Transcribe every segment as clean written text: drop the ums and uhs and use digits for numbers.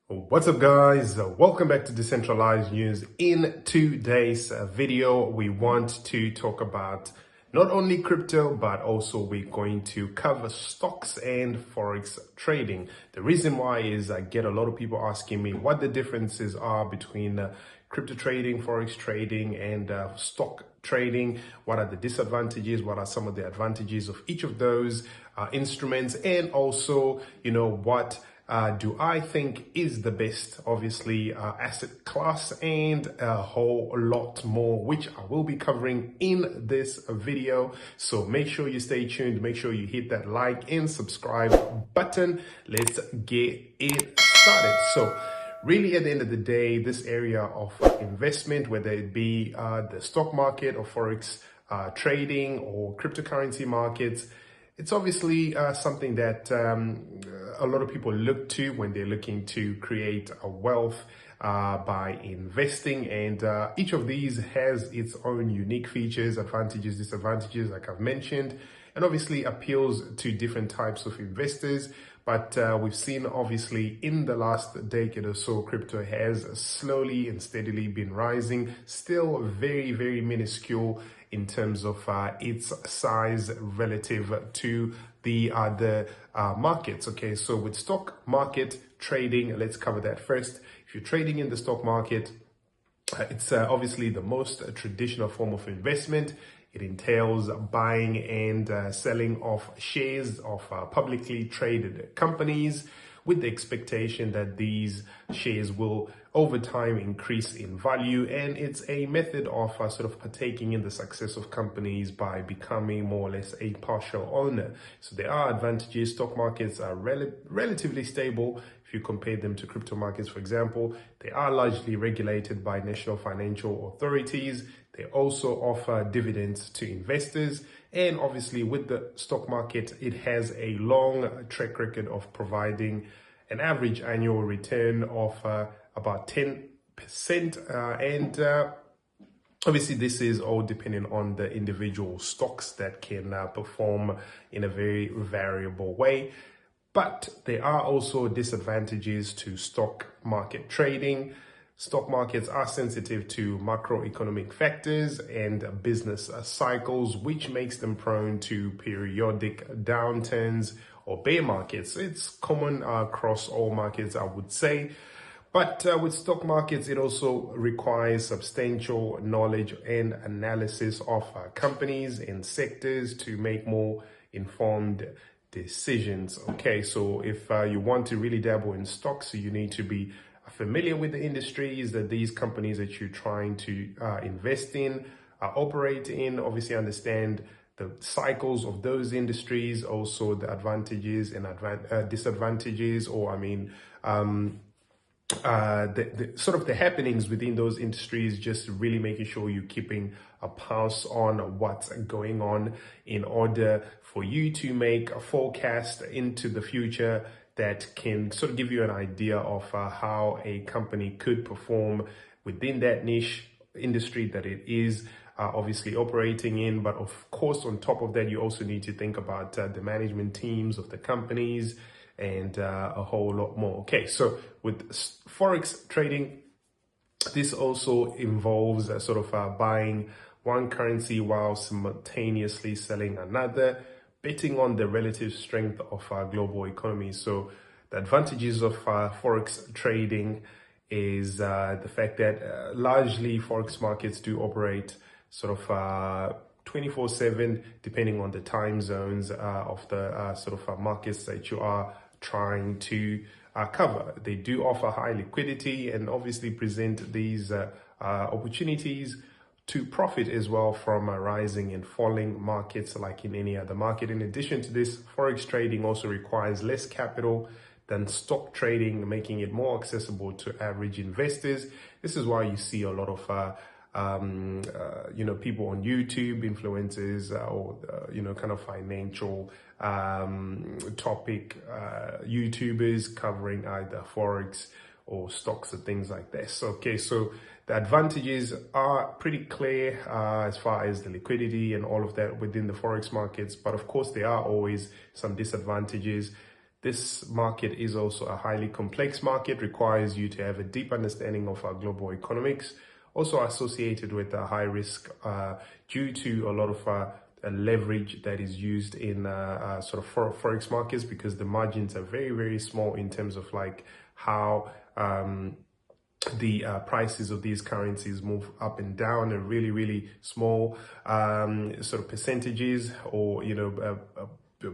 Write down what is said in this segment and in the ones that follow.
What's up, guys? Welcome back to Decentralized News. In today's video, we want to talk about not only crypto, but also we're going to cover stocks and Forex trading. The reason why is I get a lot of people asking me what the differences are between crypto trading, Forex trading, and stock trading. What are the disadvantages? What are some of the advantages of each of those instruments? And also, what do I think is the best, obviously, asset class, and a whole lot more, which I will be covering in this video. So make sure you stay tuned. Make sure you hit that like and subscribe button. Let's get it started. So really, at the end of the day, this area of investment, whether it be the stock market or Forex trading or cryptocurrency markets, it's obviously something that a lot of people look to when they're looking to create a wealth by investing. And each of these has its own unique features, advantages, disadvantages, like I've mentioned, and obviously appeals to different types of investors. But we've seen, obviously, in the last decade or so, crypto has slowly and steadily been rising, still very, very minuscule in terms of its size relative to the other markets. Okay, so with stock market trading, let's cover that first. If you're trading in the stock market, it's obviously the most traditional form of investment. It entails buying and selling of shares of publicly traded companies with the expectation that these shares will over time increase in value. And it's a method of sort of partaking in the success of companies by becoming more or less a partial owner. So there are advantages. Stock markets are relatively stable. If you compare them to crypto markets, for example, they are largely regulated by national financial authorities. They also offer dividends to investors. And obviously with the stock market, it has a long track record of providing an average annual return of about 10%. And obviously this is all depending on the individual stocks that can perform in a very variable way. But there are also disadvantages to stock market trading. Stock markets are sensitive to macroeconomic factors and business cycles, which makes them prone to periodic downturns or bear markets. It's common across all markets, I would say. But with stock markets, it also requires substantial knowledge and analysis of companies and sectors to make more informed decisions. Okay, so if you want to really dabble in stocks, you need to be familiar with the industries that these companies that you're trying to invest in, operate in, obviously understand the cycles of those industries, also the advantages and disadvantages, or the sort of the happenings within those industries, just really making sure you're keeping a pulse on what's going on in order for you to make a forecast into the future that can sort of give you an idea of how a company could perform within that niche industry that it is obviously operating in. But of course, on top of that, you also need to think about the management teams of the companies and a whole lot more. Okay, so with Forex trading, this also involves sort of buying one currency while simultaneously selling another, betting on the relative strength of our global economy. So the advantages of Forex trading is the fact that largely Forex markets do operate sort of 24/7, depending on the time zones of the sort of markets that you are trying to cover. They do offer high liquidity and obviously present these opportunities to profit as well from rising and falling markets like in any other market. In addition to this, Forex trading also requires less capital than stock trading, making it more accessible to average investors. This is why you see a lot of people on YouTube, influencers, or kind of financial topic YouTubers covering either Forex or stocks and things like this. Okay, so the advantages are pretty clear as far as the liquidity and all of that within the Forex markets. But of course, there are always some disadvantages. This market is also a highly complex market, requires you to have a deep understanding of our global economics, also associated with a high risk due to a lot of leverage that is used in sort of Forex markets, because the margins are very, very small in terms of like how the prices of these currencies move up and down, and really, really small sort of percentages, or, you know,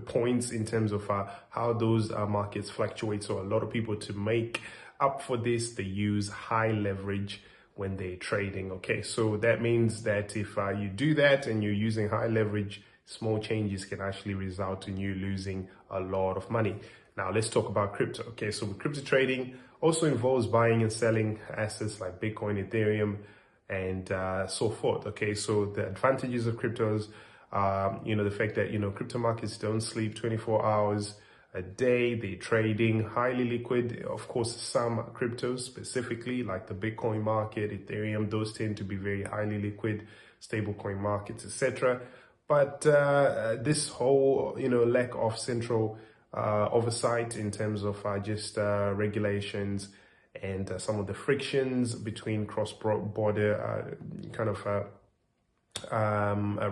points in terms of how those markets fluctuate. So a lot of people, to make up for this, they use high leverage when they're trading. Okay, so that means that if you do that and you're using high leverage, small changes can actually result in you losing a lot of money. Now let's talk about crypto. Okay, so with crypto trading also involves buying and selling assets like Bitcoin, Ethereum, and so forth. Okay, so the advantages of cryptos, you know, the fact that, you know, crypto markets don't sleep 24 hours a day, they're trading, highly liquid. Of course, some cryptos specifically like the Bitcoin market, Ethereum, those tend to be very highly liquid, stablecoin markets, etc. But this whole, you know, lack of central oversight in terms of just regulations and some of the frictions between cross-border kind of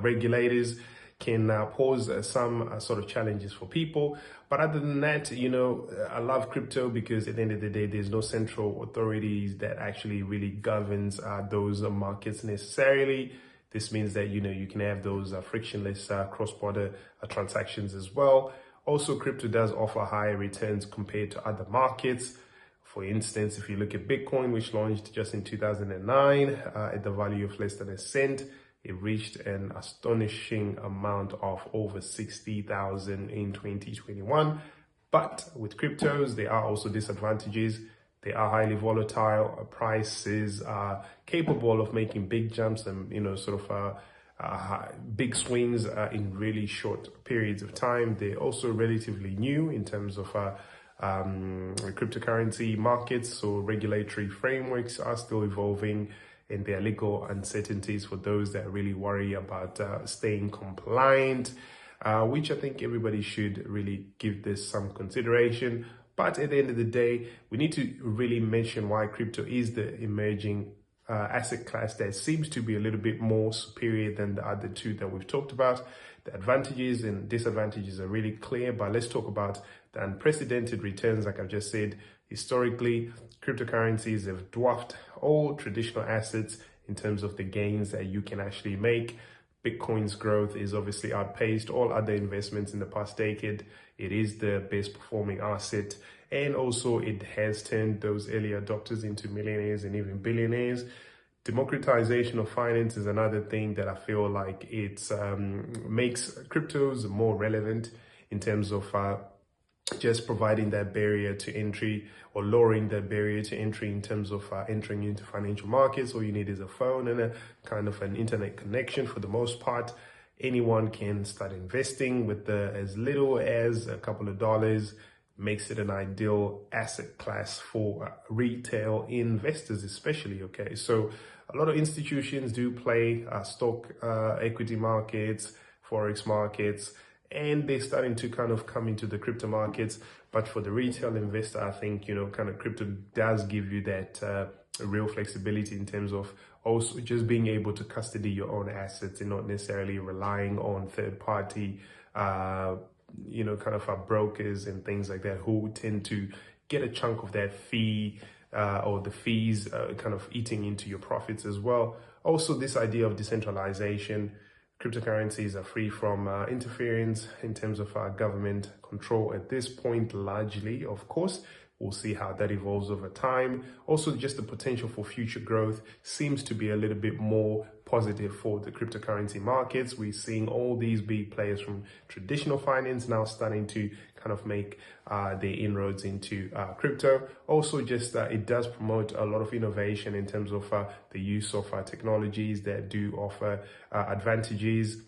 regulators can pose some sort of challenges for people. But other than that, you know, I love crypto because at the end of the day, there's no central authorities that actually really governs those markets necessarily. This means that, you know, you can have those frictionless cross-border transactions as well. Also, crypto does offer higher returns compared to other markets. For instance, if you look at Bitcoin, which launched just in 2009 at the value of less than a cent, it reached an astonishing amount of over 60,000 in 2021. But with cryptos, there are also disadvantages. They are highly volatile. Prices are capable of making big jumps and, you know, sort of big swings in really short periods of time. They're also relatively new in terms of cryptocurrency markets, so regulatory frameworks are still evolving, and there are legal uncertainties for those that really worry about staying compliant, which I think everybody should really give this some consideration. But at the end of the day, we need to really mention why crypto is the emerging asset class that seems to be a little bit more superior than the other two that we've talked about. The advantages and disadvantages are really clear, but let's talk about the unprecedented returns. Like I've just said, historically, cryptocurrencies have dwarfed all traditional assets in terms of the gains that you can actually make. Bitcoin's growth is obviously outpaced all other investments in the past decade. It is the best performing asset, and also it has turned those early adopters into millionaires and even billionaires. Democratization of finance is another thing that I feel like it makes cryptos more relevant in terms of just providing that barrier to entry, or lowering that barrier to entry in terms of entering into financial markets. All you need is a phone and a kind of an internet connection. For the most part, anyone can start investing with as little as a couple of dollars. Makes it an ideal asset class for retail investors especially. Okay, so a lot of institutions do play stock equity markets, Forex markets, and they're starting to kind of come into the crypto markets. But for the retail investor, I think, you know, kind of crypto does give you that real flexibility in terms of also just being able to custody your own assets and not necessarily relying on third party you know, kind of brokers and things like that, who tend to get a chunk of that fee or the fees kind of eating into your profits as well. Also, this idea of decentralization. Cryptocurrencies are free from interference in terms of government control at this point, largely, of course. We'll see how that evolves over time. Also, just the potential for future growth seems to be a little bit more positive for the cryptocurrency markets. We're seeing all these big players from traditional finance now starting to kind of make their inroads into crypto. Also, just it does promote a lot of innovation in terms of the use of technologies that do offer advantages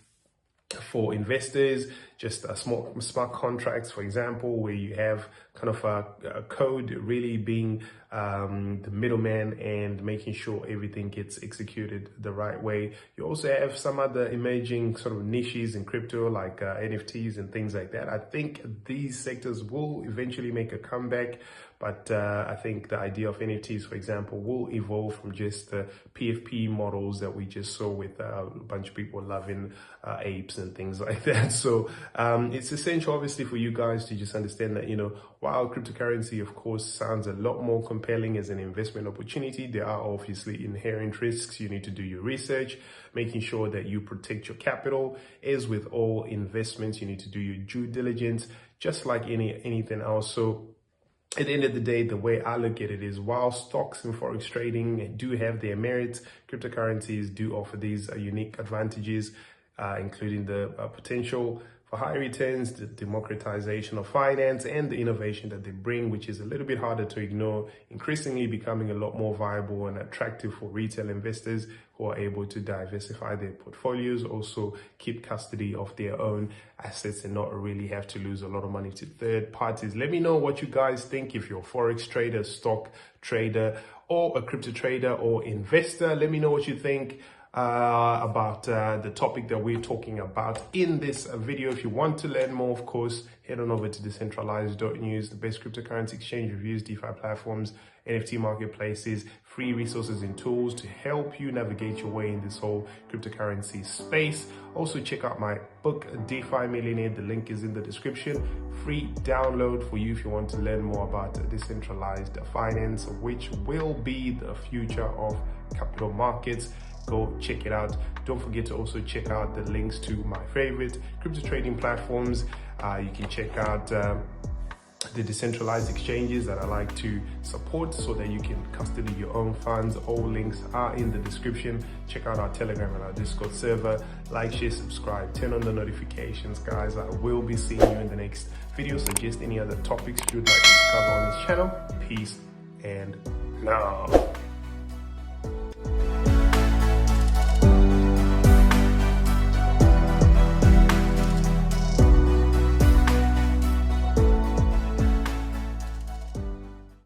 for investors. Just smart contracts, for example, where you have kind of code really being the middleman and making sure everything gets executed the right way. You also have some other emerging sort of niches in crypto like NFTs and things like that. I think these sectors will eventually make a comeback, but I think the idea of NFTs, for example, will evolve from just the PFP models that we just saw with a bunch of people loving apes and things like that. So it's essential, obviously, for you guys to just understand that, you know, while cryptocurrency, of course, sounds a lot more compelling as an investment opportunity, there are obviously inherent risks. You need to do your research, making sure that you protect your capital. As with all investments, you need to do your due diligence, just like anything else. So at the end of the day, the way I look at it is, while stocks and forex trading do have their merits, cryptocurrencies do offer these unique advantages, including the potential for high returns, the democratization of finance, and the innovation that they bring, which is a little bit harder to ignore, increasingly becoming a lot more viable and attractive for retail investors who are able to diversify their portfolios, also keep custody of their own assets and not really have to lose a lot of money to third parties. Let me know what you guys think. If you're a forex trader, stock trader, or a crypto trader or investor, let me know what you think about the topic that we're talking about in this video. If you want to learn more, of course, head on over to decentralized.news, the best cryptocurrency exchange reviews, DeFi platforms, NFT marketplaces, free resources and tools to help you navigate your way in this whole cryptocurrency space. Also, check out my book, DeFi Millionaire. The link is in the description. Free download for you if you want to learn more about decentralized finance, which will be the future of capital markets. Go check it out. Don't forget to also check out the links to my favorite crypto trading platforms. You can check out the decentralized exchanges that I like to support so that you can custody your own funds. All links are in the description. Check out our Telegram and our Discord server. Like, share, subscribe, turn on the notifications, guys. I will be seeing you in the next video. Suggest any other topics you'd like to cover on this channel. Peace and now.